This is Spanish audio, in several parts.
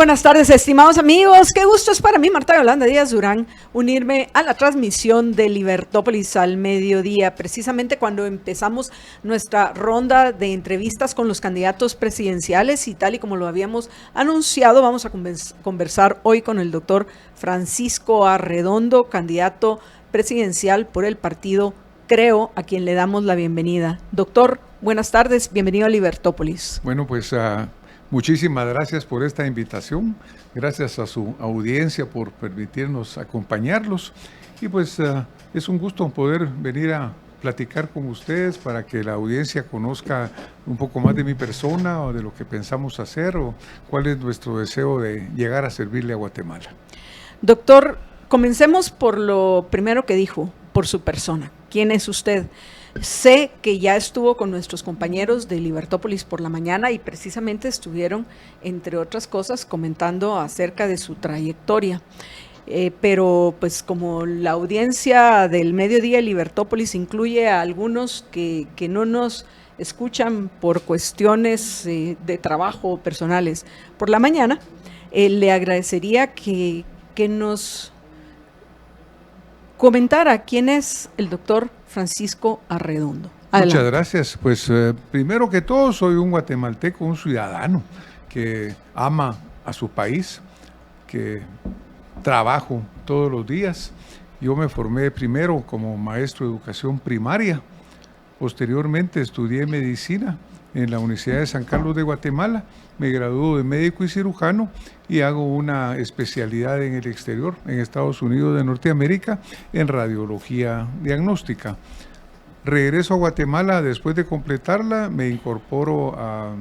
buenas tardes, estimados amigos. Qué gusto es para mí, Marta Yolanda Díaz Durán, unirme a la transmisión de Libertópolis al mediodía, precisamente cuando empezamos nuestra ronda de entrevistas con los candidatos presidenciales y tal y como lo habíamos anunciado, vamos a conversar hoy con el doctor Francisco Arredondo, candidato presidencial por el partido Creo, a quien le damos la bienvenida. Doctor, buenas tardes, bienvenido a Libertópolis. Bueno, pues muchísimas gracias por esta invitación, gracias a su audiencia por permitirnos acompañarlos y pues es un gusto poder venir a platicar con ustedes para que la audiencia conozca un poco más de mi persona o de lo que pensamos hacer o cuál es nuestro deseo de llegar a servirle a Guatemala. Doctor, comencemos por lo primero que dijo, por su persona. ¿Quién es usted? Sé que ya estuvo con nuestros compañeros de Libertópolis por la mañana y precisamente estuvieron, entre otras cosas, comentando acerca de su trayectoria. Pero pues como la audiencia del mediodía de Libertópolis incluye a algunos que no nos escuchan por cuestiones de trabajo personales por la mañana, le agradecería que nos comentara quién es el doctor Francisco Arredondo. Adelante. Muchas gracias. Pues primero que todo soy un guatemalteco, un ciudadano que ama a su país, que trabajo todos los días. Yo me formé primero como maestro de educación primaria, posteriormente estudié medicina en la Universidad de San Carlos de Guatemala, me graduó de médico y cirujano y hago una especialidad en el exterior, en Estados Unidos de Norteamérica, en radiología diagnóstica. Regreso a Guatemala después de completarla, me incorporo a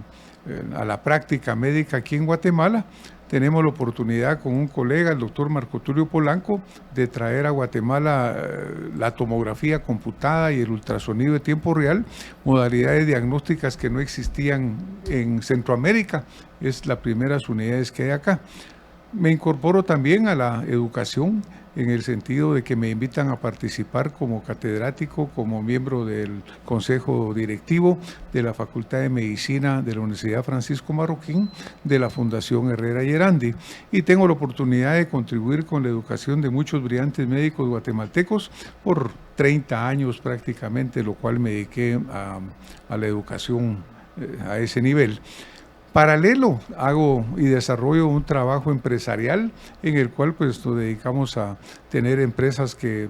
la práctica médica aquí en Guatemala. Tenemos la oportunidad con un colega, el doctor Marco Tulio Polanco, de traer a Guatemala la tomografía computada y el ultrasonido de tiempo real, modalidades diagnósticas que no existían en Centroamérica. Es las primeras unidades que hay acá. Me incorporo también a la educación en el sentido de que me invitan a participar como catedrático, como miembro del Consejo Directivo de la Facultad de Medicina de la Universidad Francisco Marroquín, de la Fundación Herrera Yerandi, y tengo la oportunidad de contribuir con la educación de muchos brillantes médicos guatemaltecos por 30 años prácticamente, lo cual me dediqué a la educación a ese nivel. Paralelo, hago y desarrollo un trabajo empresarial en el cual pues nos dedicamos a tener empresas que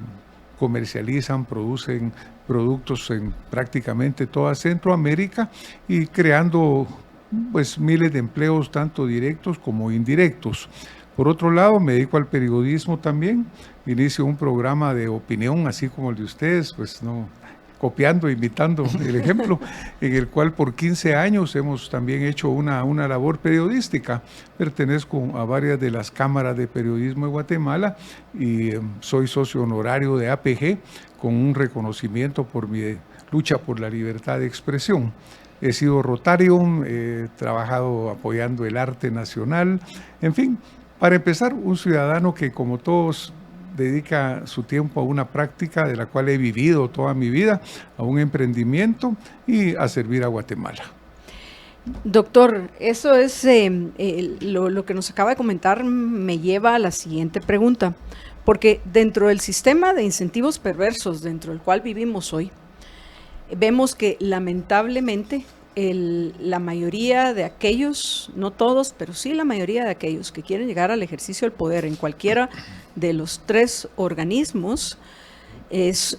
comercializan, producen productos en prácticamente toda Centroamérica y creando pues miles de empleos tanto directos como indirectos. Por otro lado, me dedico al periodismo también, inicio un programa de opinión así como el de ustedes, pues no copiando, imitando el ejemplo, en el cual por 15 años hemos también hecho una labor periodística. Pertenezco a varias de las cámaras de periodismo de Guatemala y soy socio honorario de APG con un reconocimiento por mi lucha por la libertad de expresión. He sido rotario, he trabajado apoyando el arte nacional, en fin, para empezar, un ciudadano que como todos dedica su tiempo a una práctica de la cual he vivido toda mi vida, a un emprendimiento y a servir a Guatemala. Doctor, eso es lo que nos acaba de comentar me lleva a la siguiente pregunta, porque dentro del sistema de incentivos perversos dentro del cual vivimos hoy, vemos que lamentablemente la mayoría de aquellos, no todos, pero sí la mayoría de aquellos que quieren llegar al ejercicio del poder en cualquiera de los tres organismos,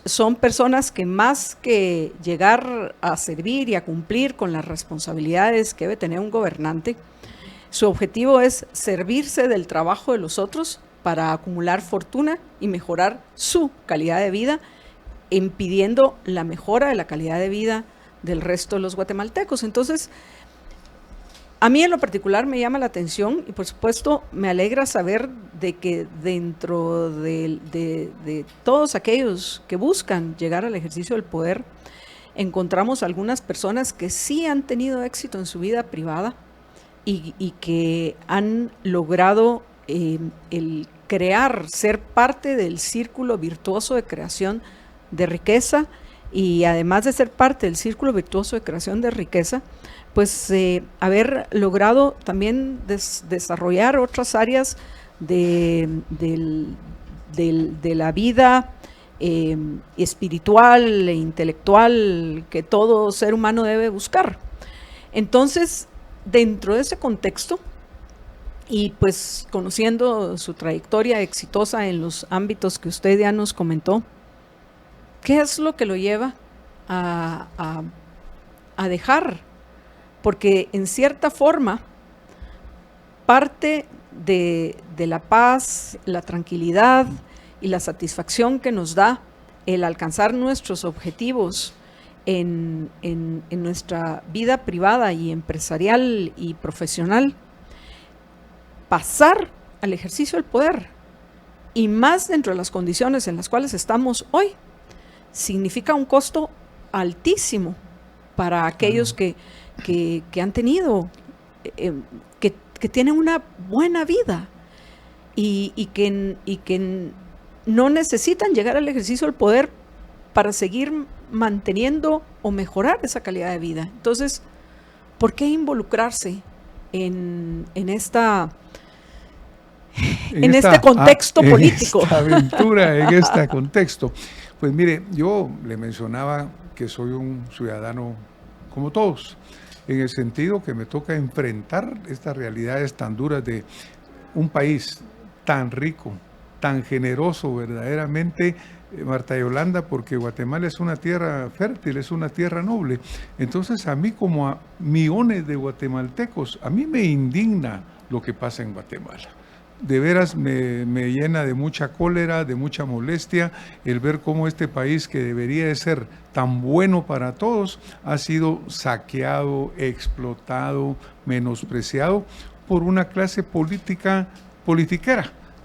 son personas que más que llegar a servir y a cumplir con las responsabilidades que debe tener un gobernante, su objetivo es servirse del trabajo de los otros para acumular fortuna y mejorar su calidad de vida, impidiendo la mejora de la calidad de vida del resto de los guatemaltecos. Entonces, a mí en lo particular me llama la atención y por supuesto me alegra saber de que dentro de todos aquellos que buscan llegar al ejercicio del poder, encontramos algunas personas que sí han tenido éxito en su vida privada y que han logrado el crear, ser parte del círculo virtuoso de creación de riqueza y además de ser parte del círculo virtuoso de creación de riqueza, pues haber logrado también desarrollar otras áreas de la vida espiritual e intelectual que todo ser humano debe buscar. Entonces, dentro de ese contexto, y pues conociendo su trayectoria exitosa en los ámbitos que usted ya nos comentó, ¿qué es lo que lo lleva a dejar? Porque en cierta forma, parte de la paz, la tranquilidad y la satisfacción que nos da el alcanzar nuestros objetivos en nuestra vida privada y empresarial y profesional, pasar al ejercicio del poder, y más dentro de las condiciones en las cuales estamos hoy, significa un costo altísimo para aquellos que han tenido, que tienen una buena vida y que no necesitan llegar al ejercicio del poder para seguir manteniendo o mejorar esa calidad de vida. Entonces, ¿por qué involucrarse en este contexto político? En esta aventura, en este contexto. Pues mire, yo le mencionaba que soy un ciudadano como todos, en el sentido que me toca enfrentar estas realidades tan duras de un país tan rico, tan generoso verdaderamente, Marta Yolanda, porque Guatemala es una tierra fértil, es una tierra noble. Entonces a mí, como a millones de guatemaltecos, a mí me indigna lo que pasa en Guatemala. De veras me llena de mucha cólera, de mucha molestia, el ver cómo este país, que debería de ser tan bueno para todos, ha sido saqueado, explotado, menospreciado por una clase politiquera.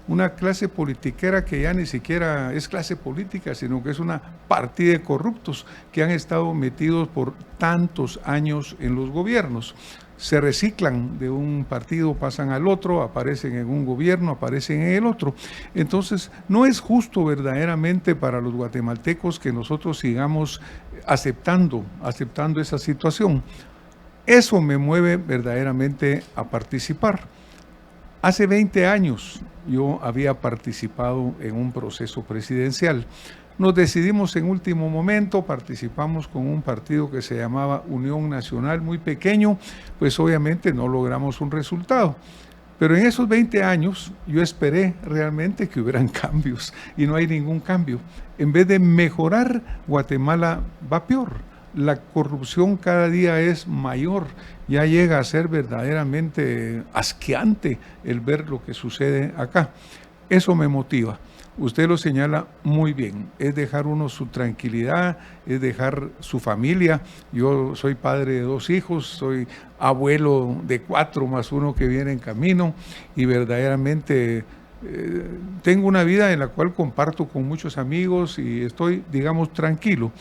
Una clase politiquera que ya ni siquiera es clase política, sino que es una partida de corruptos que han estado metidos por tantos años en los gobiernos. Se reciclan de un partido, pasan al otro, aparecen en un gobierno, aparecen en el otro. Entonces, no es justo verdaderamente para los guatemaltecos que nosotros sigamos aceptando esa situación. Eso me mueve verdaderamente a participar. Hace 20 años yo había participado en un proceso presidencial. Nos decidimos en último momento, participamos con un partido que se llamaba Unión Nacional, muy pequeño, pues obviamente no logramos un resultado. Pero en esos 20 años yo esperé realmente que hubieran cambios y no hay ningún cambio. En vez de mejorar, Guatemala va peor. La corrupción cada día es mayor, ya llega a ser verdaderamente asqueante el ver lo que sucede acá. Eso me motiva. Usted lo señala muy bien, es dejar uno su tranquilidad, es dejar su familia. Yo soy padre de 2 hijos, soy abuelo de 4 más uno que viene en camino y verdaderamente tengo una vida en la cual comparto con muchos amigos y estoy, digamos, tranquilo.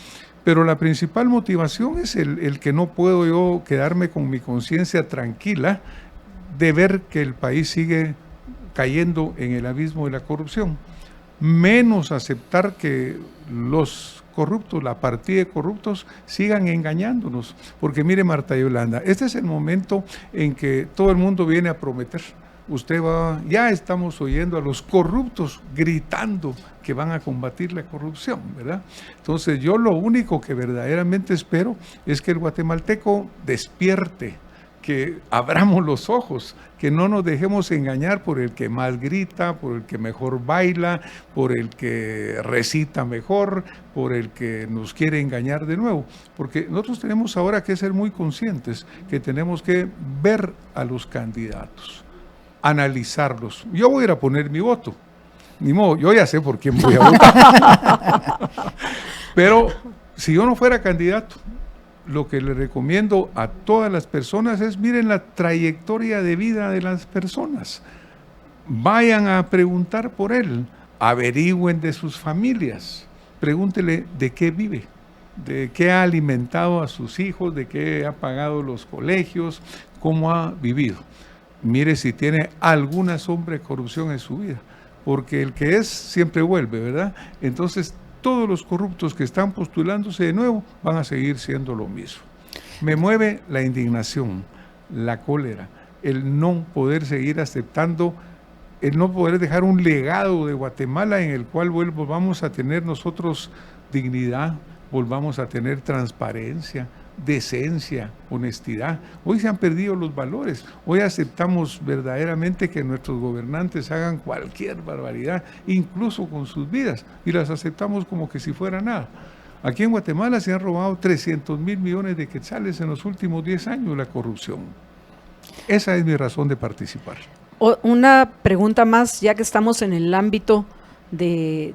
Pero la principal motivación es el que no puedo yo quedarme con mi conciencia tranquila de ver que el país sigue cayendo en el abismo de la corrupción. Menos aceptar que los corruptos, la partida de corruptos, sigan engañándonos. Porque mire, Marta Yolanda, este es el momento en que todo el mundo viene a prometer. Ya estamos oyendo a los corruptos gritando que van a combatir la corrupción, ¿verdad? Entonces yo lo único que verdaderamente espero es que el guatemalteco despierte, que abramos los ojos, que no nos dejemos engañar por el que más grita, por el que mejor baila, por el que recita mejor, por el que nos quiere engañar de nuevo. Porque nosotros tenemos ahora que ser muy conscientes, que tenemos que ver a los candidatos, analizarlos. Yo voy a ir a poner mi voto. Ni modo, yo ya sé por quién voy a votar. Pero si yo no fuera candidato, lo que le recomiendo a todas las personas es miren la trayectoria de vida de las personas. Vayan a preguntar por él, averigüen de sus familias, pregúntele de qué vive, de qué ha alimentado a sus hijos, de qué ha pagado los colegios, cómo ha vivido. Mire si tiene alguna sombra de corrupción en su vida, porque el que es siempre vuelve, ¿verdad? Entonces todos los corruptos que están postulándose de nuevo van a seguir siendo lo mismo. Me mueve la indignación, la cólera, el no poder seguir aceptando, el no poder dejar un legado de Guatemala en el cual volvamos a tener nosotros dignidad, volvamos a tener transparencia, decencia, honestidad. Hoy se han perdido los valores, hoy aceptamos verdaderamente que nuestros gobernantes hagan cualquier barbaridad, incluso con sus vidas, y las aceptamos como que si fuera nada. Aquí en Guatemala se han robado 300,000 millones de quetzales en los últimos 10 años la corrupción. Esa es mi razón de participar. Una pregunta más, ya que estamos en el ámbito de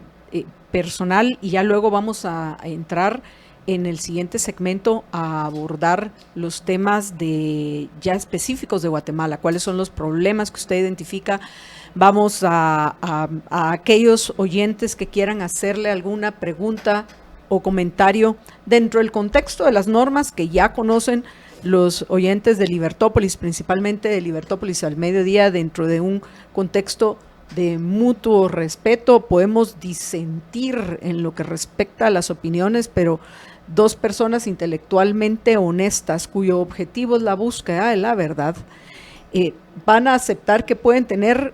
personal, y ya luego vamos a entrar en el siguiente segmento a abordar los temas ya específicos de Guatemala, cuáles son los problemas que usted identifica. Vamos a aquellos oyentes que quieran hacerle alguna pregunta o comentario dentro del contexto de las normas que ya conocen los oyentes de Libertópolis, principalmente de Libertópolis al Mediodía, dentro de un contexto de mutuo respeto. Podemos disentir en lo que respecta a las opiniones, pero dos personas intelectualmente honestas, cuyo objetivo es la búsqueda de la verdad, van a aceptar que pueden tener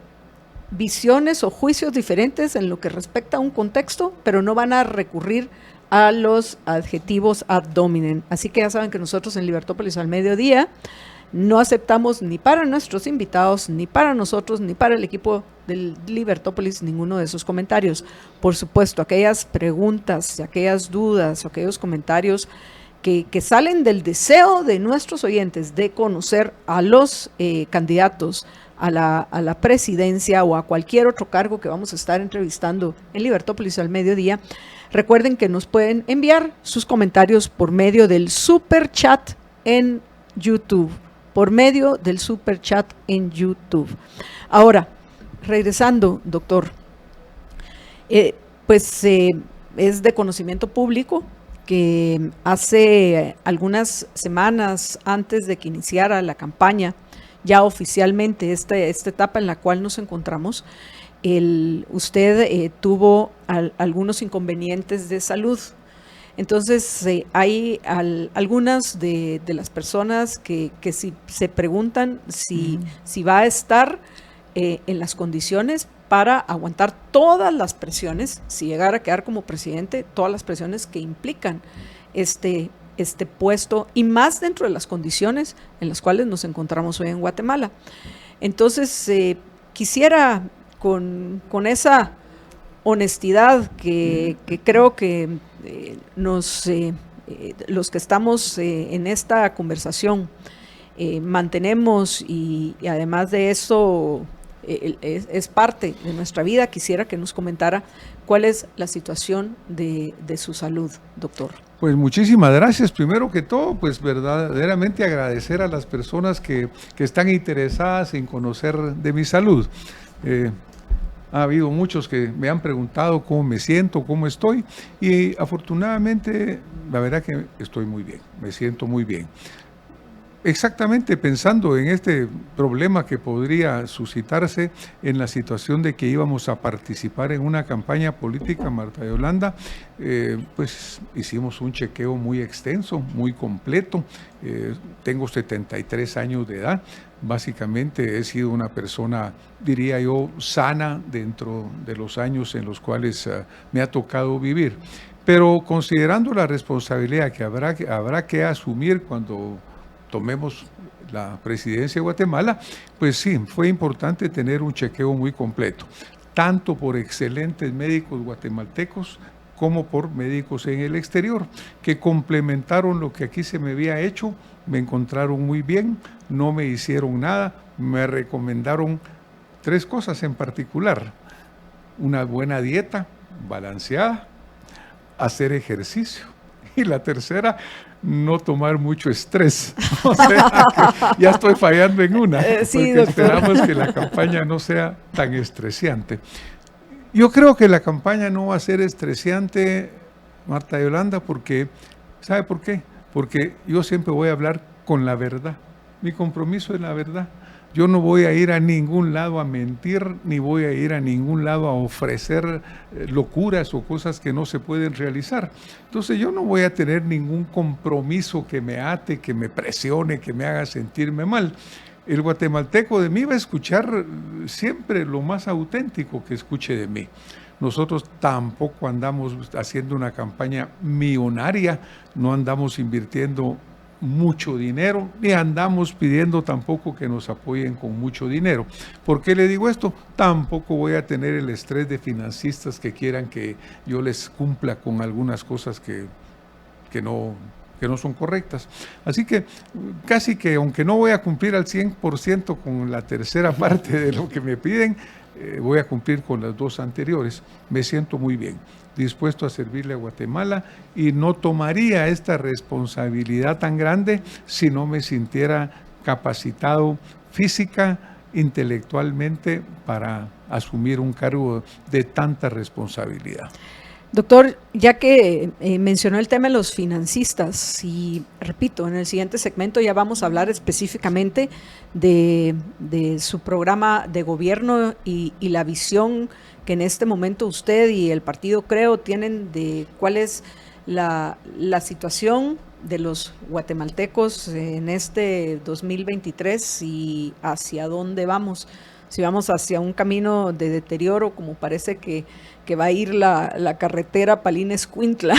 visiones o juicios diferentes en lo que respecta a un contexto, pero no van a recurrir a los adjetivos ad hominem. Así que ya saben que nosotros en Libertópolis al Mediodía no aceptamos ni para nuestros invitados, ni para nosotros, ni para el equipo del Libertópolis ninguno de esos comentarios. Por supuesto, aquellas preguntas, aquellas dudas, aquellos comentarios que salen del deseo de nuestros oyentes de conocer a los candidatos a la presidencia o a cualquier otro cargo que vamos a estar entrevistando en Libertópolis al Mediodía. Recuerden que nos pueden enviar sus comentarios por medio del super chat en YouTube. Ahora, regresando, doctor, es de conocimiento público que hace algunas semanas antes de que iniciara la campaña, ya oficialmente esta etapa en la cual nos encontramos, usted tuvo algunos inconvenientes de salud. Entonces hay algunas de las personas que si se preguntan si va a estar en las condiciones para aguantar todas las presiones, si llegara a quedar como presidente, todas las presiones que implican este puesto, y más dentro de las condiciones en las cuales nos encontramos hoy en Guatemala. Entonces quisiera con esa honestidad que creo que los que estamos en esta conversación mantenemos, y además de eso es parte de nuestra vida, quisiera que nos comentara cuál es la situación de su salud, doctor. Pues muchísimas gracias. Primero que todo, pues verdaderamente agradecer a las personas que están interesadas en conocer de mi salud. Ha habido muchos que me han preguntado cómo me siento, cómo estoy, y afortunadamente la verdad que estoy muy bien, me siento muy bien. Exactamente pensando en este problema que podría suscitarse en la situación de que íbamos a participar en una campaña política, Marta Yolanda, pues hicimos un chequeo muy extenso, muy completo. Tengo 73 años de edad. Básicamente he sido una persona, diría yo, sana dentro de los años en los cuales me ha tocado vivir. Pero considerando la responsabilidad que habrá que asumir cuando tomemos la presidencia de Guatemala, pues sí, fue importante tener un chequeo muy completo, tanto por excelentes médicos guatemaltecos como por médicos en el exterior, que complementaron lo que aquí se me había hecho, me encontraron muy bien, no me hicieron nada, me recomendaron 3 cosas en particular: una buena dieta balanceada, hacer ejercicio, y la tercera, no tomar mucho estrés. O sea, que ya estoy fallando en una, sí, porque esperamos que la campaña no sea tan estresante. Yo creo que la campaña no va a ser estresante, Marta Yolanda, porque, ¿sabe por qué? Porque yo siempre voy a hablar con la verdad. Mi compromiso es la verdad. Yo no voy a ir a ningún lado a mentir, ni voy a ir a ningún lado a ofrecer locuras o cosas que no se pueden realizar. Entonces yo no voy a tener ningún compromiso que me ate, que me presione, que me haga sentirme mal. El guatemalteco de mí va a escuchar siempre lo más auténtico que escuche de mí. Nosotros tampoco andamos haciendo una campaña millonaria, no andamos invirtiendo mucho dinero, ni andamos pidiendo tampoco que nos apoyen con mucho dinero. ¿Por qué le digo esto? Tampoco voy a tener el estrés de financistas que quieran que yo les cumpla con algunas cosas que no son correctas. Así que casi que aunque no voy a cumplir al 100% con la tercera parte de lo que me piden, voy a cumplir con las dos anteriores. Me siento muy bien, dispuesto a servirle a Guatemala y no tomaría esta responsabilidad tan grande si no me sintiera capacitado física, intelectualmente para asumir un cargo de tanta responsabilidad. Doctor, ya que mencionó el tema de los financistas, y repito, en el siguiente segmento ya vamos a hablar específicamente de su programa de gobierno y la visión que en este momento usted y el partido Creo tienen de cuál es la situación de los guatemaltecos en este 2023 y hacia dónde vamos. Si vamos hacia un camino de deterioro, como parece que va a ir la carretera Palín-Escuintla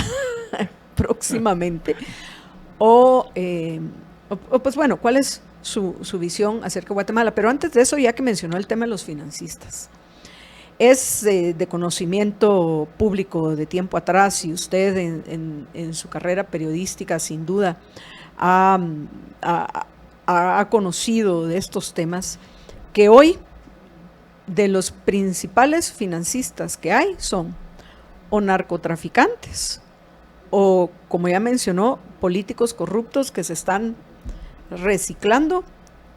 próximamente, o pues bueno, ¿cuál es su visión acerca de Guatemala? Pero antes de eso, ya que mencionó el tema de los financistas, es de conocimiento público de tiempo atrás, y usted en su carrera periodística sin duda ha conocido de estos temas, que hoy de los principales financistas que hay son o narcotraficantes o, como ya mencionó, políticos corruptos que se están reciclando,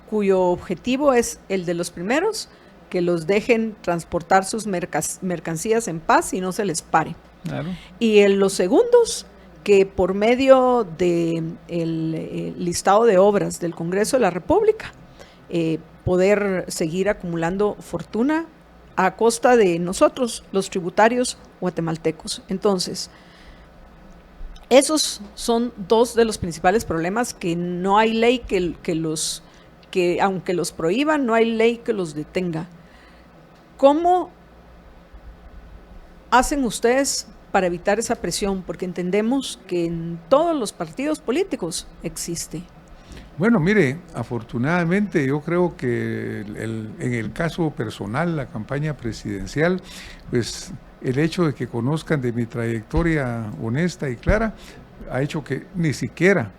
cuyo objetivo es el de los primeros, que los dejen transportar sus mercancías en paz y no se les pare. Claro. Y en los segundos, que por medio del listado de obras del Congreso de la República, poder seguir acumulando fortuna a costa de nosotros, los tributarios guatemaltecos. Entonces, esos son dos de los principales problemas, que no hay ley que aunque los prohíban, no hay ley que los detenga. ¿Cómo hacen ustedes para evitar esa presión? Porque entendemos que en todos los partidos políticos existe. Bueno, mire, afortunadamente yo creo que en el caso personal, la campaña presidencial, pues el hecho de que conozcan de mi trayectoria honesta y clara ha hecho que ni siquiera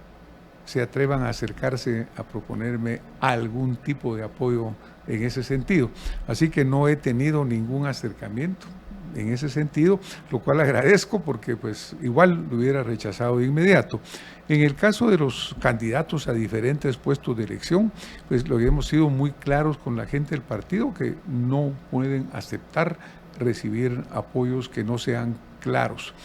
se atrevan a acercarse a proponerme algún tipo de apoyo en ese sentido. Así que no he tenido ningún acercamiento en ese sentido, lo cual agradezco, porque pues igual lo hubiera rechazado de inmediato. En el caso de los candidatos a diferentes puestos de elección, pues lo hemos sido muy claros con la gente del partido, que no pueden aceptar recibir apoyos que no sean claros.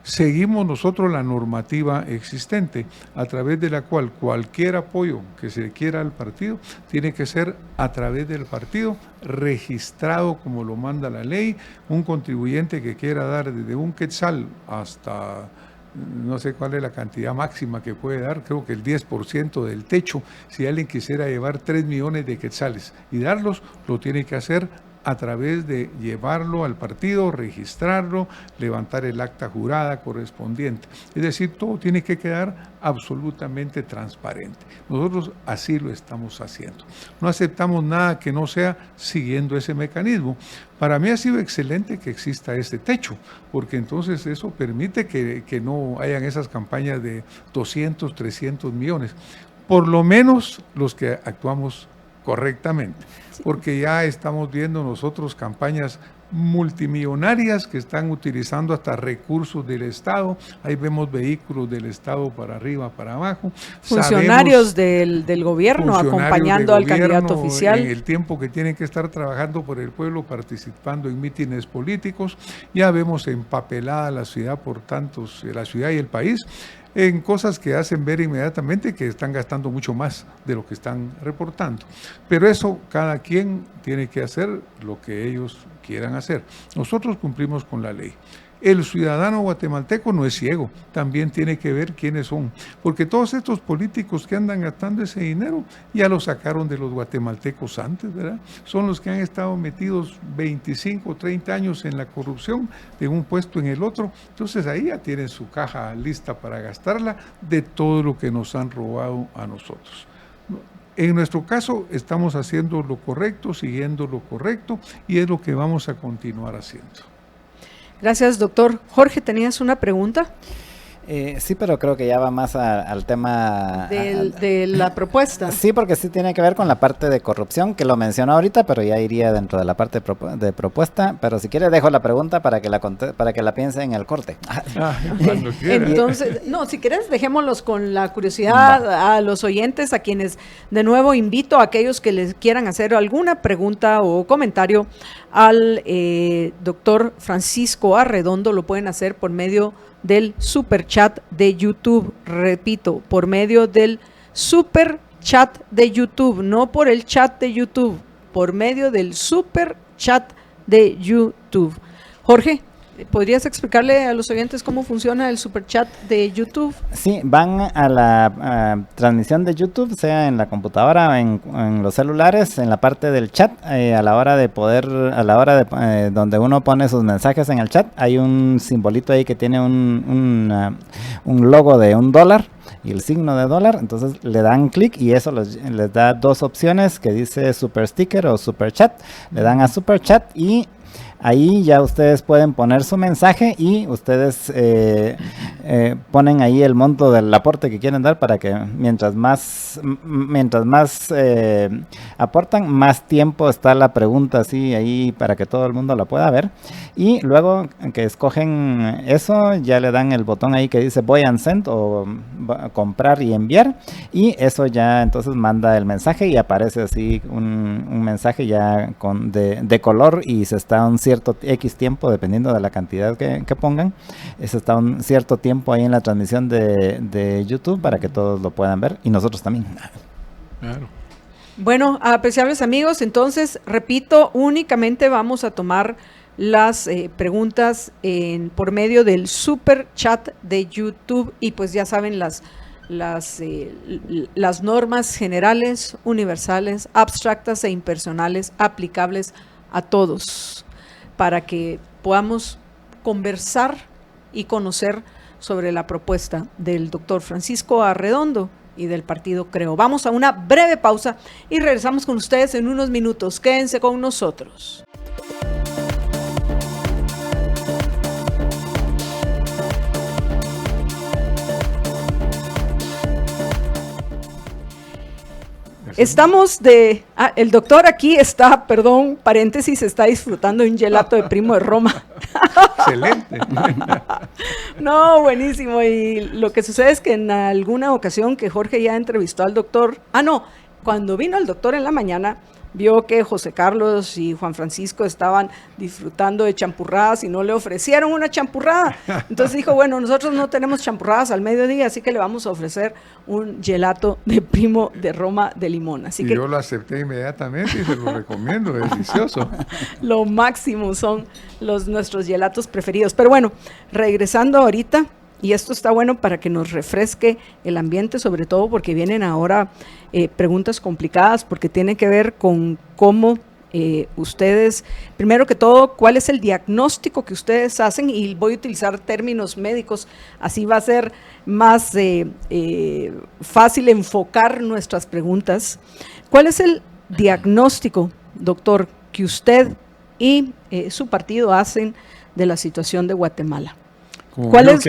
Seguimos nosotros la normativa existente, a través de la cual cualquier apoyo que se quiera al partido tiene que ser a través del partido, registrado como lo manda la ley. Un contribuyente que quiera dar desde un quetzal hasta no sé cuál es la cantidad máxima que puede dar, creo que el 10% del techo, si alguien quisiera llevar 3 millones de quetzales y darlos, lo tiene que hacer a través de llevarlo al partido, registrarlo, levantar el acta jurada correspondiente. Es decir, todo tiene que quedar absolutamente transparente. Nosotros así lo estamos haciendo. No aceptamos nada que no sea siguiendo ese mecanismo. Para mí ha sido excelente que exista este techo, porque entonces eso permite que no hayan esas campañas de 200, 300 millones. Por lo menos los que actuamos correctamente, porque ya estamos viendo nosotros campañas multimillonarias que están utilizando hasta recursos del Estado. Ahí vemos vehículos del Estado para arriba, para abajo. Funcionarios del gobierno acompañando al candidato oficial. En el tiempo que tienen que estar trabajando por el pueblo, participando en mítines políticos. Ya vemos empapelada la ciudad por tantos, la ciudad y el país, en cosas que hacen ver inmediatamente que están gastando mucho más de lo que están reportando. Pero eso cada quien tiene que hacer lo que ellos quieran hacer. Nosotros cumplimos con la ley. El ciudadano guatemalteco no es ciego, también tiene que ver quiénes son, porque todos estos políticos que andan gastando ese dinero ya lo sacaron de los guatemaltecos antes, ¿verdad? Son los que han estado metidos 25 o 30 años en la corrupción, de un puesto en el otro, entonces ahí ya tienen su caja lista para gastarla de todo lo que nos han robado a nosotros. En nuestro caso estamos haciendo lo correcto, siguiendo lo correcto, y es lo que vamos a continuar haciendo. Gracias, doctor. Jorge, ¿tenías una pregunta? Sí, pero creo que ya va más al tema de la propuesta. Sí, porque sí tiene que ver con la parte de corrupción, que lo mencionó ahorita, pero ya iría dentro de la parte de propuesta. Pero si quiere dejo la pregunta para que la piense en el corte. Cuando quiera. Entonces, no, si quieres dejémoslos con la curiosidad a los oyentes, a quienes de nuevo invito a aquellos que les quieran hacer alguna pregunta o comentario al doctor Francisco Arredondo, lo pueden hacer por medio del super chat de YouTube. Repito, por medio del super chat de YouTube, no por el chat de YouTube, por medio del super chat de YouTube. Jorge, ¿podrías explicarle a los oyentes cómo funciona el super chat de YouTube? Sí, van a la transmisión de YouTube, sea en la computadora o en los celulares, en la parte del chat, a la hora de donde uno pone sus mensajes en el chat, hay un simbolito ahí que tiene un logo de $1 y el signo de dólar, entonces le dan clic y eso les da dos opciones que dice super sticker o super chat. Le dan a super chat y ahí ya ustedes pueden poner su mensaje y ustedes ponen ahí el monto del aporte que quieren dar para que mientras más aportan, más tiempo está la pregunta así ahí para que todo el mundo la pueda ver. Y luego que escogen eso, ya le dan el botón ahí que dice Buy and Send o comprar y enviar, y eso ya entonces manda el mensaje y aparece así un mensaje ya de color y se está un cierto X tiempo, dependiendo de la cantidad que pongan, se está un cierto tiempo ahí en la transmisión de YouTube para que todos lo puedan ver y nosotros también. Claro. Bueno, apreciables amigos, entonces, repito, únicamente vamos a tomar las preguntas por medio del super chat de YouTube y pues ya saben las normas generales, universales, abstractas e impersonales aplicables a todos para que podamos conversar y conocer sobre la propuesta del doctor Francisco Arredondo y del partido Creo. Vamos a una breve pausa y regresamos con ustedes en unos minutos. Quédense con nosotros. Estamos el doctor aquí está, perdón, paréntesis, está disfrutando de un gelato de Primo de Roma. Excelente. No, buenísimo. Y lo que sucede es que en alguna ocasión que Jorge ya entrevistó al doctor, cuando vino el doctor en la mañana, vio que José Carlos y Juan Francisco estaban disfrutando de champurradas y no le ofrecieron una champurrada. Entonces dijo, bueno, nosotros no tenemos champurradas al mediodía, así que le vamos a ofrecer un gelato de Primo de Roma de limón. Así que yo lo acepté inmediatamente y se lo recomiendo, delicioso. Lo máximo son nuestros gelatos preferidos. Pero bueno, regresando ahorita, y esto está bueno para que nos refresque el ambiente, sobre todo porque vienen ahora preguntas complicadas, porque tiene que ver con cómo ustedes, primero que todo, cuál es el diagnóstico que ustedes hacen, y voy a utilizar términos médicos, así va a ser más fácil enfocar nuestras preguntas. ¿Cuál es el diagnóstico, doctor, que usted y su partido hacen de la situación de Guatemala?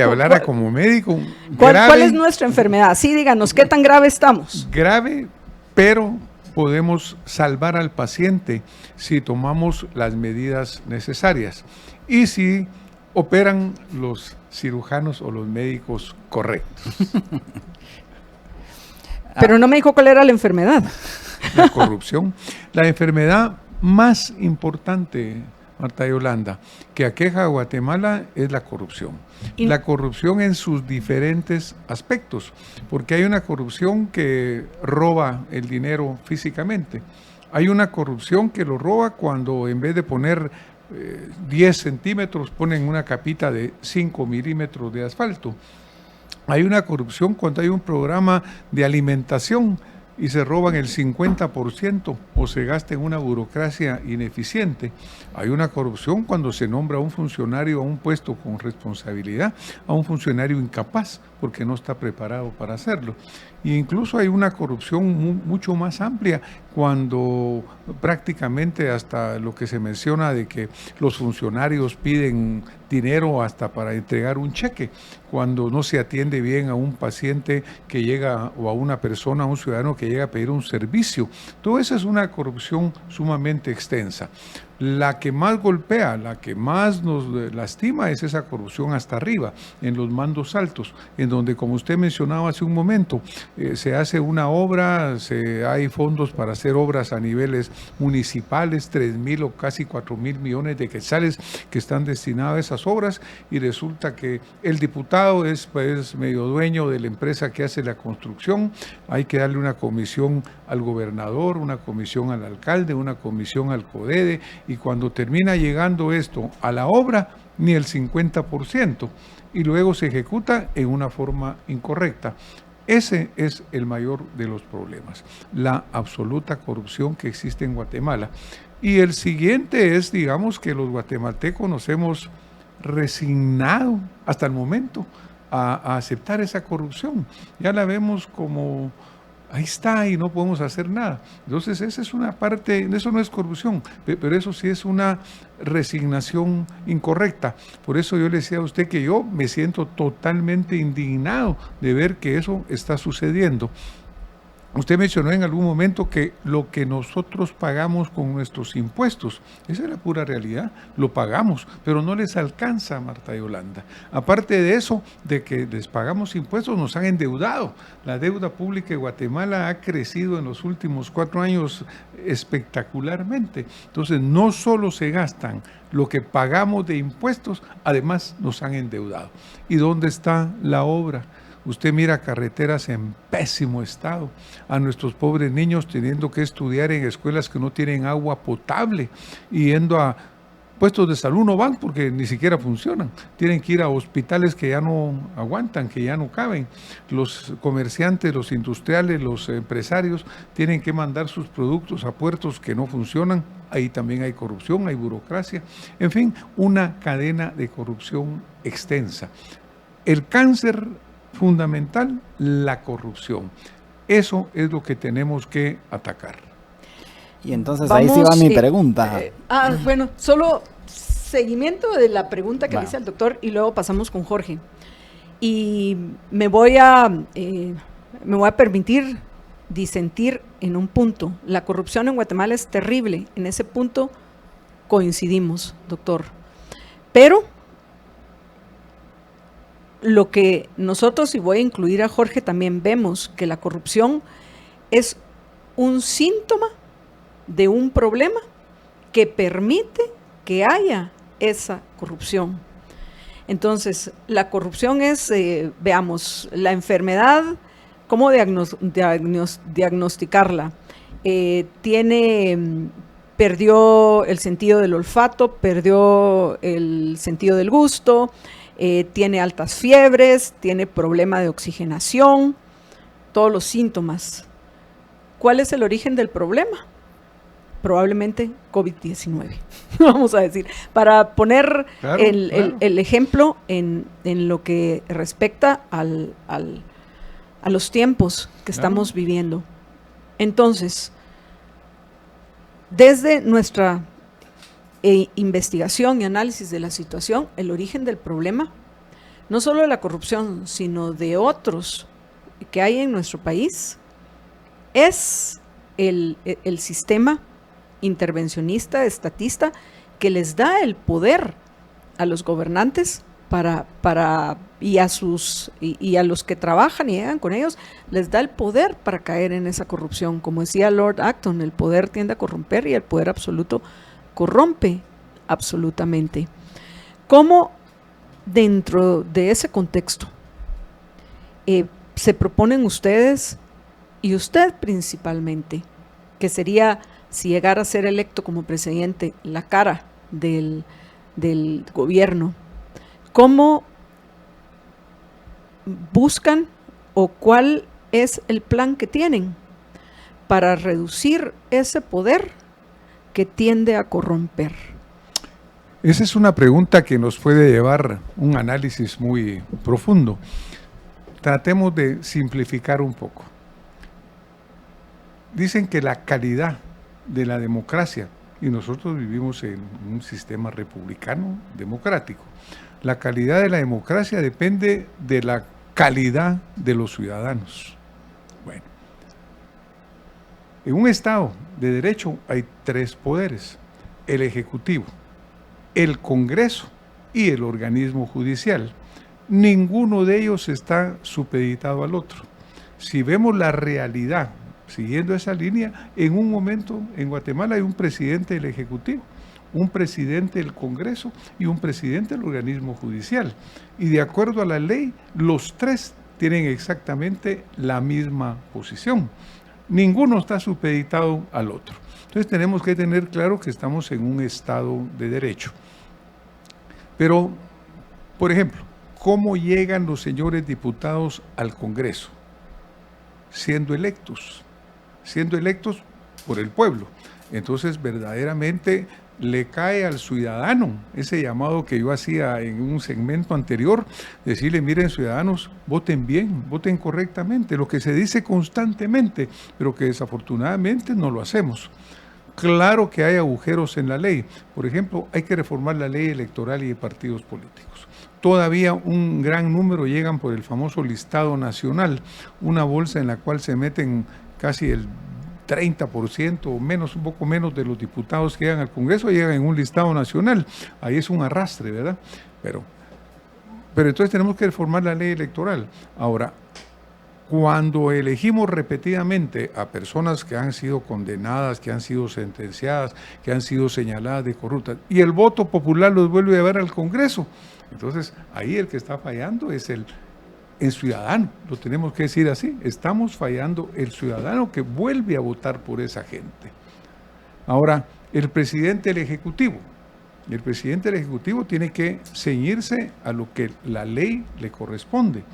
Hablara como médico. ¿Cuál es nuestra enfermedad? Sí, díganos, ¿qué tan grave estamos? Grave, pero podemos salvar al paciente si tomamos las medidas necesarias y si operan los cirujanos o los médicos correctos. Pero no me dijo cuál era la enfermedad. La corrupción. La enfermedad más importante Marta Yolanda, que aqueja a Guatemala es la corrupción. Y la corrupción en sus diferentes aspectos, porque hay una corrupción que roba el dinero físicamente. Hay una corrupción que lo roba cuando en vez de poner 10 centímetros ponen una capita de 5 milímetros de asfalto. Hay una corrupción cuando hay un programa de alimentación y se roban el 50% o se gasta en una burocracia ineficiente. Hay una corrupción cuando se nombra a un funcionario a un puesto con responsabilidad, a un funcionario incapaz porque no está preparado para hacerlo. E incluso hay una corrupción mucho más amplia cuando prácticamente hasta lo que se menciona de que los funcionarios piden dinero hasta para entregar un cheque, cuando no se atiende bien a un paciente que llega o a una persona, a un ciudadano que llega a pedir un servicio. Todo eso es una corrupción sumamente extensa. La que más golpea, la que más nos lastima es esa corrupción hasta arriba, en los mandos altos, en donde, como usted mencionaba hace un momento, se hace una obra, hay fondos para hacer obras a niveles municipales, 3.000 o casi 4.000 millones de quetzales que están destinados a esas obras, y resulta que el diputado es medio dueño de la empresa que hace la construcción. Hay que darle una comisión al gobernador, una comisión al alcalde, una comisión al CODEDE, y cuando termina llegando esto a la obra, ni el 50%, y luego se ejecuta en una forma incorrecta. Ese es el mayor de los problemas, la absoluta corrupción que existe en Guatemala. Y el siguiente es, digamos, que los guatemaltecos nos hemos resignado hasta el momento a aceptar esa corrupción. Ya la vemos como ahí está y no podemos hacer nada. Entonces esa es una parte, eso no es corrupción, pero eso sí es una resignación incorrecta. Por eso yo le decía a usted que yo me siento totalmente indignado de ver que eso está sucediendo. Usted mencionó en algún momento que lo que nosotros pagamos con nuestros impuestos, esa es la pura realidad, lo pagamos, pero no les alcanza, Marta Yolanda. Aparte de eso, de que les pagamos impuestos, nos han endeudado. La deuda pública de Guatemala ha crecido en los últimos 4 años espectacularmente. Entonces, no solo se gastan lo que pagamos de impuestos, además nos han endeudado. ¿Y dónde está la obra? Usted mira carreteras en pésimo estado, a nuestros pobres niños teniendo que estudiar en escuelas que no tienen agua potable y yendo a puestos de salud no van porque ni siquiera funcionan. Tienen que ir a hospitales que ya no aguantan, que ya no caben. Los comerciantes, los industriales, los empresarios tienen que mandar sus productos a puertos que no funcionan. Ahí también hay corrupción, hay burocracia. En fin, una cadena de corrupción extensa. El cáncer fundamental, la corrupción. Eso es lo que tenemos que atacar. Y entonces ahí sí va mi pregunta. Bueno, solo seguimiento de la pregunta que le hice al doctor y luego pasamos con Jorge. Y me voy a permitir disentir en un punto. La corrupción en Guatemala es terrible. En ese punto coincidimos, doctor. Pero lo que nosotros, y voy a incluir a Jorge, también vemos que la corrupción es un síntoma de un problema que permite que haya esa corrupción. Entonces, la corrupción es, veamos, la enfermedad, ¿cómo diagnosticarla? Perdió el sentido del olfato, perdió el sentido del gusto, tiene altas fiebres, tiene problema de oxigenación, todos los síntomas. ¿Cuál es el origen del problema? Probablemente COVID-19, vamos a decir, para poner el ejemplo en lo que respecta a los tiempos que estamos viviendo. Entonces, desde nuestra investigación y análisis de la situación, el origen del problema, no solo de la corrupción, sino de otros que hay en nuestro país, es el sistema intervencionista, estatista, que les da el poder a los gobernantes y a los que trabajan y llegan con ellos, les da el poder para caer en esa corrupción. Como decía Lord Acton, el poder tiende a corromper y el poder absoluto corrompe absolutamente. ¿Cómo dentro de ese contexto se proponen ustedes, y usted principalmente, que sería, si llegara a ser electo como presidente, la cara del gobierno, cómo buscan o cuál es el plan que tienen para reducir ese poder que tiende a corromper? Esa es una pregunta que nos puede llevar un análisis muy profundo. Tratemos de simplificar un poco. Dicen que la calidad de la democracia, y nosotros vivimos en un sistema republicano democrático, la calidad de la democracia depende de la calidad de los ciudadanos. Bueno, en un Estado de derecho hay 3 poderes: el Ejecutivo, el Congreso y el organismo judicial. Ninguno de ellos está supeditado al otro. Si vemos la realidad, siguiendo esa línea, en un momento en Guatemala hay un presidente del Ejecutivo, un presidente del Congreso y un presidente del organismo judicial. Y de acuerdo a la ley, los 3 tienen exactamente la misma posición. Ninguno está supeditado al otro. Entonces tenemos que tener claro que estamos en un Estado de derecho. Pero, por ejemplo, ¿cómo llegan los señores diputados al Congreso? Siendo electos por el pueblo. Entonces, verdaderamente le cae al ciudadano ese llamado que yo hacía en un segmento anterior, decirle: miren, ciudadanos, voten bien, voten correctamente, lo que se dice constantemente, pero que desafortunadamente no lo hacemos. Claro que hay agujeros en la ley. Por ejemplo, hay que reformar la ley electoral y de partidos políticos. Todavía un gran número llegan por el famoso listado nacional, una bolsa en la cual se meten casi el 30% o menos, un poco menos de los diputados que llegan al Congreso llegan en un listado nacional. Ahí es un arrastre, ¿verdad? Pero entonces tenemos que reformar la ley electoral. Ahora, cuando elegimos repetidamente a personas que han sido condenadas, que han sido sentenciadas, que han sido señaladas de corruptas, y el voto popular los vuelve a llevar al Congreso, entonces ahí el que está fallando es el ciudadano, lo tenemos que decir así, estamos fallando el ciudadano que vuelve a votar por esa gente. Ahora, el presidente del Ejecutivo tiene que ceñirse a lo que la ley le corresponde,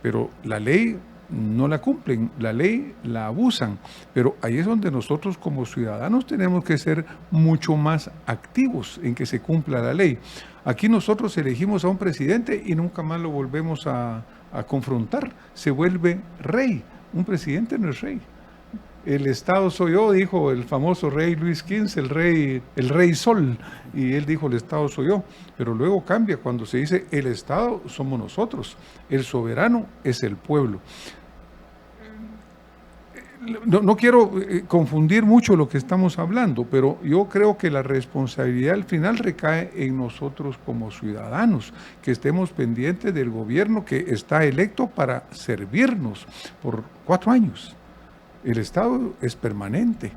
pero la ley no la cumplen, la ley la abusan, pero ahí es donde nosotros como ciudadanos tenemos que ser mucho más activos en que se cumpla la ley. Aquí nosotros elegimos a un presidente y nunca más lo volvemos a confrontar, se vuelve rey. Un presidente no es rey. El Estado soy yo, dijo el famoso rey Luis XV, el rey Sol, y él dijo: el Estado soy yo, pero luego cambia cuando se dice: el Estado somos nosotros, el soberano es el pueblo. No quiero confundir mucho lo que estamos hablando, pero yo creo que la responsabilidad al final recae en nosotros como ciudadanos, que estemos pendientes del gobierno que está electo para servirnos por 4 años. El Estado es permanente.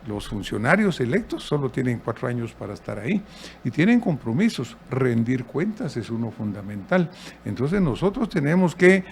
Los funcionarios electos solo tienen 4 años para estar ahí y tienen compromisos. Rendir cuentas es uno fundamental. Entonces nosotros tenemos que,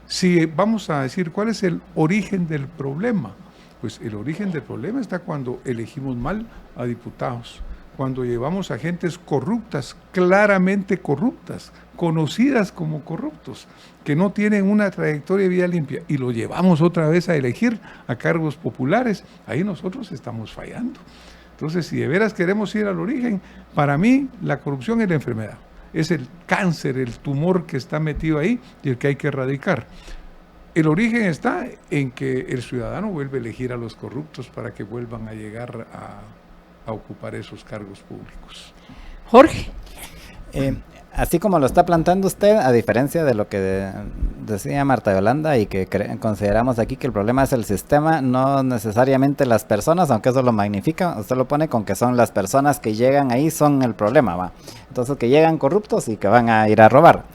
si vamos a decir cuál es el origen del problema, pues el origen del problema está cuando elegimos mal a diputados, cuando llevamos a gentes corruptas, claramente corruptas, conocidas como corruptos, que no tienen una trayectoria de vida limpia, y lo llevamos otra vez a elegir a cargos populares. Ahí nosotros estamos fallando. Entonces, si de veras queremos ir al origen, para mí la corrupción es la enfermedad, es el cáncer, el tumor que está metido ahí y el que hay que erradicar. El origen está en que el ciudadano vuelve a elegir a los corruptos para que vuelvan a llegar a ocupar esos cargos públicos. Jorge. Así como lo está planteando usted, a diferencia de lo que decía Marta Yolanda, y que consideramos aquí que el problema es el sistema, no necesariamente las personas, aunque eso lo magnifica, usted lo pone con que son las personas que llegan ahí son el problema, ¿va? Entonces, que llegan corruptos y que van a ir a robar.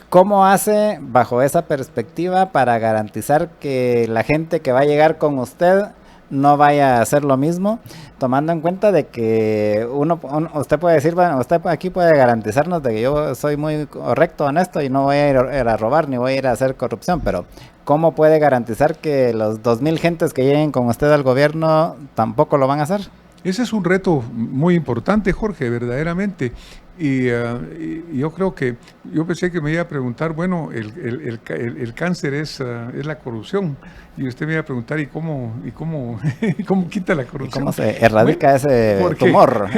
¿Cómo hace bajo esa perspectiva para garantizar que la gente que va a llegar con usted no vaya a hacer lo mismo, tomando en cuenta de que usted puede decir, bueno, usted aquí puede garantizarnos de que yo soy muy correcto, honesto y no voy a ir a robar ni voy a ir a hacer corrupción, pero ¿cómo puede garantizar que los 2,000 gentes que lleguen con usted al gobierno tampoco lo van a hacer? Ese es un reto muy importante, Jorge, verdaderamente. Y yo creo que, yo pensé que me iba a preguntar, bueno, el cáncer es la corrupción. Y usted me iba a preguntar, ¿y cómo cómo quita la corrupción? ¿Y cómo se erradica ese tumor?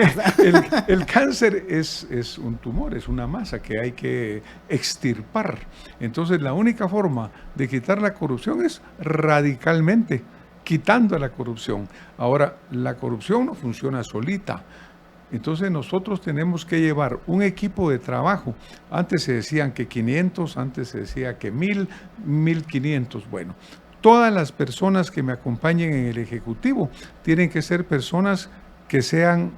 El cáncer es un tumor, es una masa que hay que extirpar. Entonces, la única forma de quitar la corrupción es radicalmente quitando la corrupción. Ahora, la corrupción no funciona solita. Entonces nosotros tenemos que llevar un equipo de trabajo. Antes se decían que 500, antes se decía que 1,000, 1,500. Bueno, todas las personas que me acompañen en el Ejecutivo tienen que ser personas que sean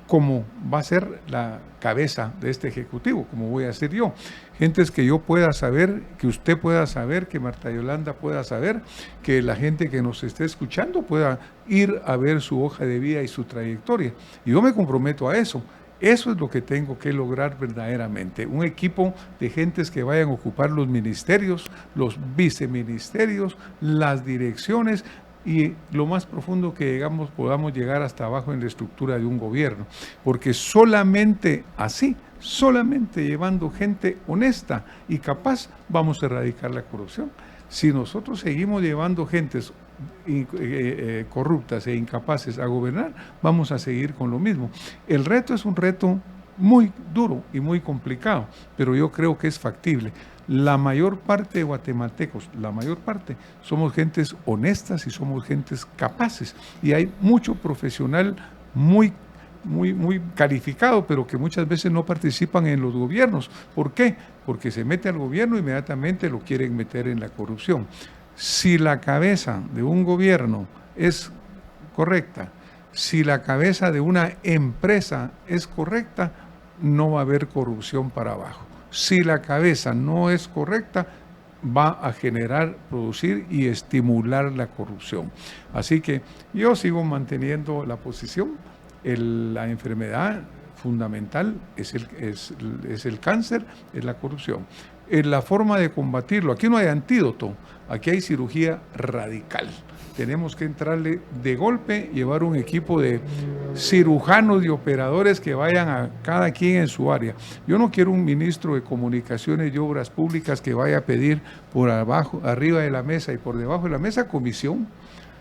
como va a ser la cabeza de este Ejecutivo, como voy a ser yo. Gentes que yo pueda saber, que usted pueda saber, que Marta Yolanda pueda saber, que la gente que nos esté escuchando pueda ir a ver su hoja de vida y su trayectoria. Y yo me comprometo a eso. Eso es lo que tengo que lograr verdaderamente. Un equipo de gentes que vayan a ocupar los ministerios, los viceministerios, las direcciones, y lo más profundo que podamos llegar hasta abajo en la estructura de un gobierno, porque solamente así, solamente llevando gente honesta y capaz, vamos a erradicar la corrupción. Si nosotros seguimos llevando gentes corruptas e incapaces a gobernar, vamos a seguir con lo mismo. El reto es un reto muy duro y muy complicado, pero yo creo que es factible. La mayor parte de guatemaltecos, la mayor parte, somos gentes honestas y somos gentes capaces. Y hay mucho profesional muy calificado, pero que muchas veces no participan en los gobiernos. ¿Por qué? Porque se mete al gobierno e inmediatamente lo quieren meter en la corrupción. Si la cabeza de un gobierno es correcta, si la cabeza de una empresa es correcta, no va a haber corrupción para abajo. Si la cabeza no es correcta, va a generar, producir y estimular la corrupción. Así que yo sigo manteniendo la posición. La enfermedad fundamental es el cáncer, es la corrupción. La forma de combatirlo, aquí no hay antídoto, aquí hay cirugía radical. Tenemos que entrarle de golpe, llevar un equipo de cirujanos y operadores que vayan a cada quien en su área. Yo no quiero un ministro de Comunicaciones y Obras Públicas que vaya a pedir por abajo, arriba de la mesa y por debajo de la mesa comisión.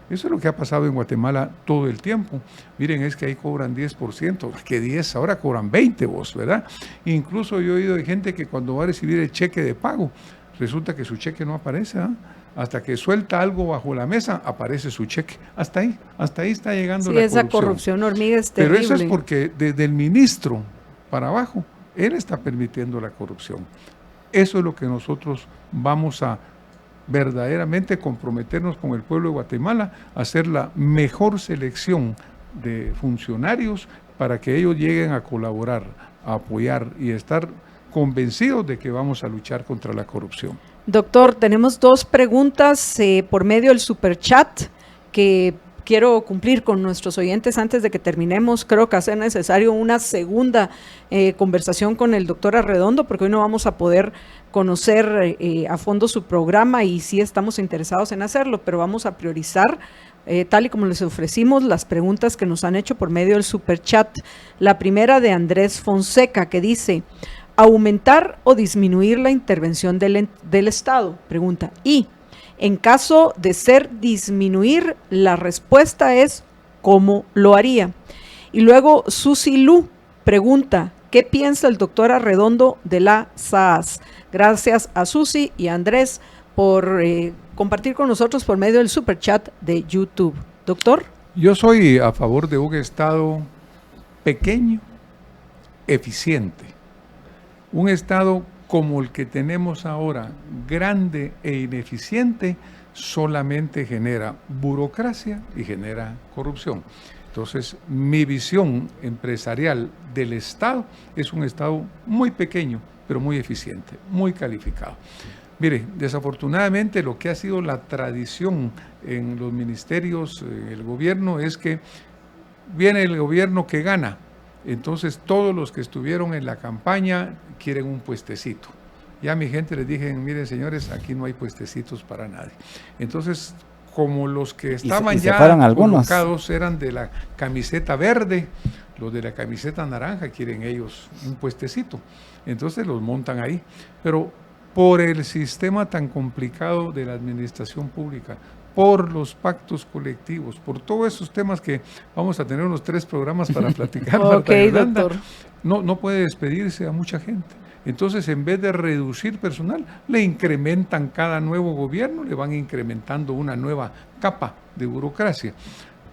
Eso es lo que ha pasado en Guatemala todo el tiempo. Miren, es que ahí cobran 10%, que 10, ahora cobran 20 vos, ¿verdad? Incluso yo he oído de gente que cuando va a recibir el cheque de pago, resulta que su cheque no aparece, ¿eh? Hasta que suelta algo bajo la mesa, aparece su cheque. Hasta ahí está llegando la corrupción. Sí, esa corrupción hormiga es terrible. Pero eso es porque desde el ministro para abajo, él está permitiendo la corrupción. Eso es lo que nosotros vamos a verdaderamente comprometernos con el pueblo de Guatemala, a hacer la mejor selección de funcionarios para que ellos lleguen a colaborar, a apoyar y estar convencidos de que vamos a luchar contra la corrupción. Doctor, tenemos 2 preguntas por medio del superchat que quiero cumplir con nuestros oyentes antes de que terminemos. Creo que hace necesario una segunda conversación con el doctor Arredondo, porque hoy no vamos a poder conocer a fondo su programa y sí estamos interesados en hacerlo, pero vamos a priorizar, tal y como les ofrecimos, las preguntas que nos han hecho por medio del superchat. La primera de Andrés Fonseca, que dice: ¿aumentar o disminuir la intervención del Estado? Pregunta. Y en caso de ser disminuir, la respuesta es ¿cómo lo haría? Y luego Susi Lu pregunta: ¿qué piensa el doctor Arredondo de la SAS? Gracias a Susi y a Andrés por compartir con nosotros por medio del superchat de YouTube. Doctor. Yo soy a favor de un Estado pequeño, eficiente. Un Estado como el que tenemos ahora, grande e ineficiente, solamente genera burocracia y genera corrupción. Entonces, mi visión empresarial del Estado es un Estado muy pequeño, pero muy eficiente, muy calificado. Mire, desafortunadamente lo que ha sido la tradición en los ministerios, en el gobierno, es que viene el gobierno que gana, entonces todos los que estuvieron en la campaña quieren un puestecito. Ya a mi gente les dije, miren señores, aquí no hay puestecitos para nadie. Entonces, como los que estaban ya colocados eran de la camiseta verde, los de la camiseta naranja quieren ellos un puestecito. Entonces los montan ahí. Pero por el sistema tan complicado de la administración pública, por los pactos colectivos, por todos esos temas que vamos a tener unos 3 programas para platicar, Ok, doctor. no puede despedirse a mucha gente. Entonces, en vez de reducir personal, le incrementan cada nuevo gobierno, le van incrementando una nueva capa de burocracia.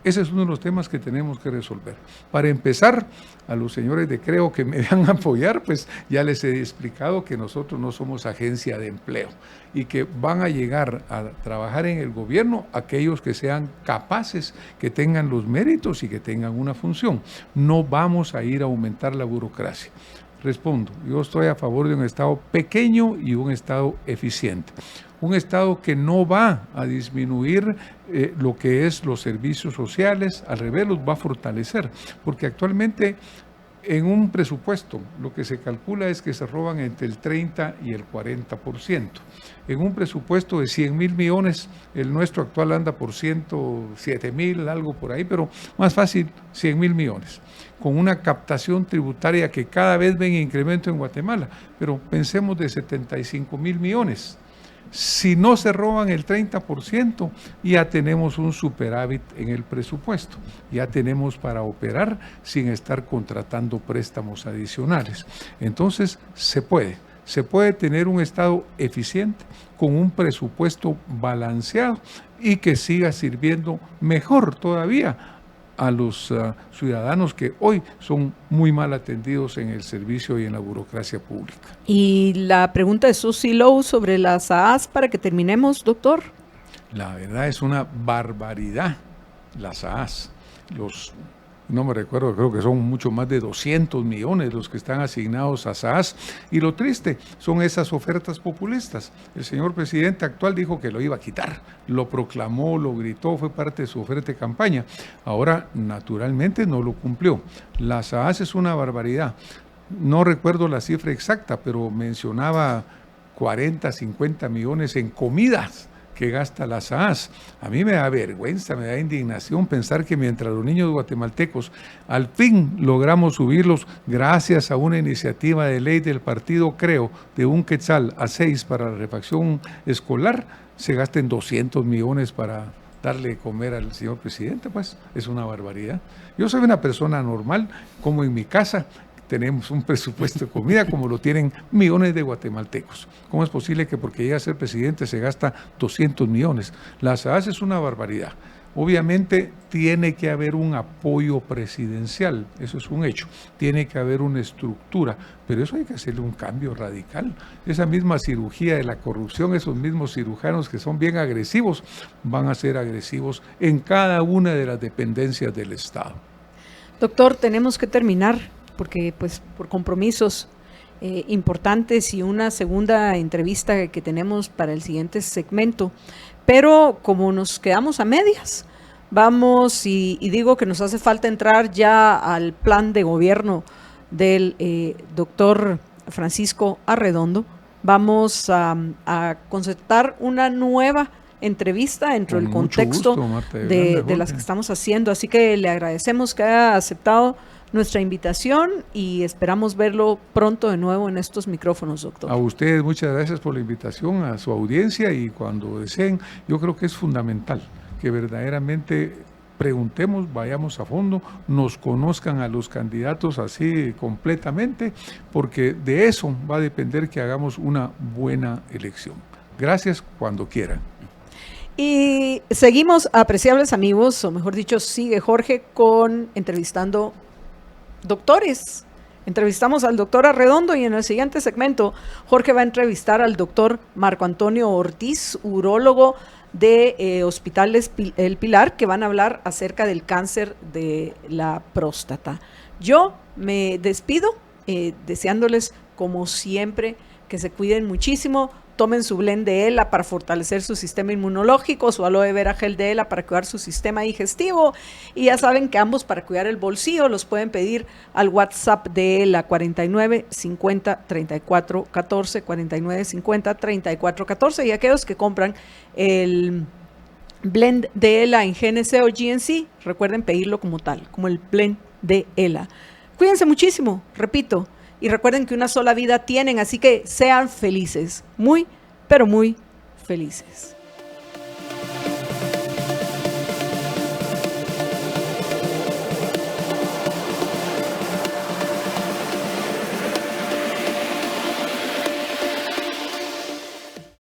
Ese es uno de los temas que tenemos que resolver. Para empezar, a los señores de Creo que me van a apoyar, pues ya les he explicado que nosotros no somos agencia de empleo y que van a llegar a trabajar en el gobierno aquellos que sean capaces, que tengan los méritos y que tengan una función. No vamos a ir a aumentar la burocracia. Respondo, yo estoy a favor de un Estado pequeño y un Estado eficiente. Un Estado que no va a disminuir lo que es los servicios sociales, al revés, los va a fortalecer, porque actualmente en un presupuesto lo que se calcula es que se roban entre el 30 y el 40%. En un presupuesto de 100,000 millones, el nuestro actual anda por 107,000, algo por ahí, pero más fácil, 100,000 millones. Con una captación tributaria que cada vez ven incremento en Guatemala, pero pensemos de 75,000 millones. Si no se roban el 30%, ya tenemos un superávit en el presupuesto, ya tenemos para operar sin estar contratando préstamos adicionales. Entonces, se puede tener un Estado eficiente con un presupuesto balanceado y que siga sirviendo mejor todavía a los ciudadanos que hoy son muy mal atendidos en el servicio y en la burocracia pública. Y la pregunta de Susie Lowe sobre las AAS para que terminemos, doctor. La verdad es una barbaridad las AAS. No me recuerdo, creo que son mucho más de 200 millones los que están asignados a SAAS. Y lo triste son esas ofertas populistas. El señor presidente actual dijo que lo iba a quitar, lo proclamó, lo gritó, fue parte de su oferta de campaña. Ahora, naturalmente, no lo cumplió. La SAAS es una barbaridad. No recuerdo la cifra exacta, pero mencionaba 40, 50 millones en comidas que gasta la SAAS. A mí me da vergüenza, me da indignación pensar que mientras los niños guatemaltecos al fin logramos subirlos gracias a una iniciativa de ley del partido Creo de 1 quetzal a 6 para la refacción escolar, se gasten 200 millones para darle de comer al señor presidente, pues es una barbaridad. Yo soy una persona normal, como en mi casa, tenemos un presupuesto de comida como lo tienen millones de guatemaltecos. ¿Cómo es posible que porque llega a ser presidente se gasta 200 millones? La SAAS es una barbaridad. Obviamente tiene que haber un apoyo presidencial, eso es un hecho. Tiene que haber una estructura, pero eso hay que hacerle un cambio radical. Esa misma cirugía de la corrupción, esos mismos cirujanos que son bien agresivos, van a ser agresivos en cada una de las dependencias del Estado. Doctor, tenemos que terminar, porque pues por compromisos importantes y una segunda entrevista que tenemos para el siguiente segmento, pero como nos quedamos a medias, vamos y digo que nos hace falta entrar ya al plan de gobierno del doctor Francisco Arredondo, vamos a concertar una nueva entrevista dentro del contexto de las que estamos haciendo, así que le agradecemos que haya aceptado nuestra invitación y esperamos verlo pronto de nuevo en estos micrófonos, doctor. A ustedes muchas gracias por la invitación, a su audiencia, y cuando deseen, yo creo que es fundamental que verdaderamente preguntemos, vayamos a fondo, nos conozcan a los candidatos así completamente, porque de eso va a depender que hagamos una buena elección. Gracias cuando quieran. Y seguimos, apreciables amigos, o mejor dicho, sigue Jorge entrevistando doctores. Entrevistamos al doctor Arredondo y en el siguiente segmento Jorge va a entrevistar al doctor Marco Antonio Ortiz, urólogo de Hospitales El Pilar, que van a hablar acerca del cáncer de la próstata. Yo me despido deseándoles como siempre que se cuiden muchísimo, tomen su blend de ELA para fortalecer su sistema inmunológico, su aloe vera gel de ELA para cuidar su sistema digestivo, y ya saben que ambos para cuidar el bolsillo los pueden pedir al WhatsApp de ELA 49 50 34 14, 49 50 34 14, y aquellos que compran el blend de ELA en GNC o GNC, recuerden pedirlo como tal, como el blend de ELA. Cuídense muchísimo, repito, y recuerden que una sola vida tienen, así que sean felices, muy, pero muy felices.